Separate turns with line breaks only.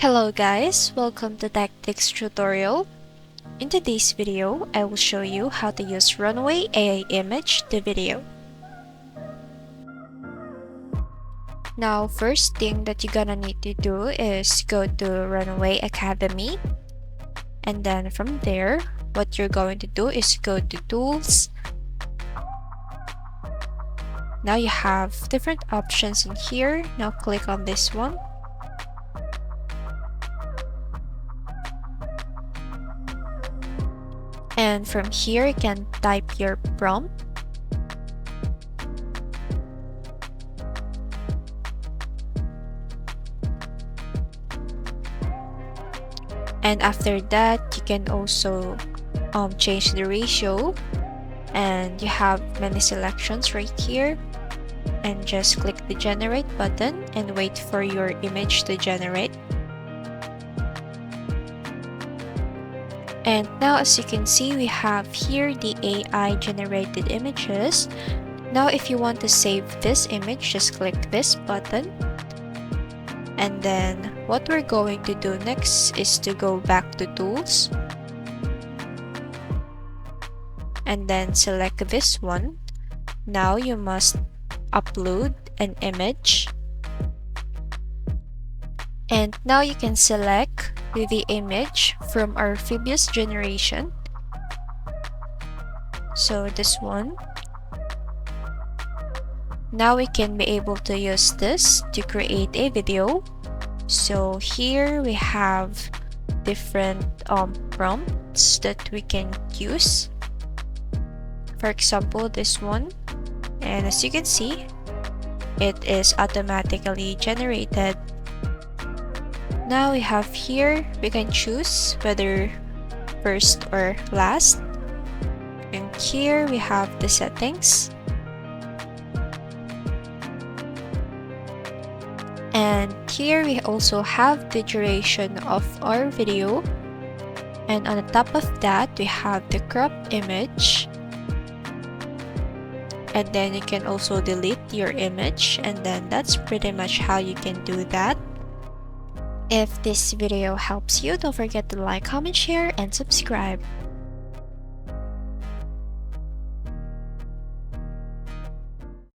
Hello guys, welcome to Tactics tutorial. In today's video, I will show you how to use Runway AI image to video. Now, first thing that you're gonna need to do is go to Runway Academy. And then from there, what you're going to do is go to Tools. Now you have different options in here. Now click on this one. And from here, you can type your prompt. And after that, you can also change the ratio. And you have many selections right here. And just click the generate button and wait for your image to generate. And now, as you can see, we have here the AI generated images. Now if you want to save this image, just click this button. And then what we're going to do next is to go back to Tools. And then select this one. Now you must upload an image. And now you can select the image from our previous generation. So this one. Now we can be able to use this to create a video. So here we have different prompts that we can use. For example, this one. And as you can see, it is automatically generated. Now we have here, we can choose whether first or last. And here we have the settings. And here we also have the duration of our video. And on the top of that, we have the crop image. And then you can also delete your image. And then that's pretty much how you can do that. If this video helps you, don't forget to like, comment, share, and subscribe.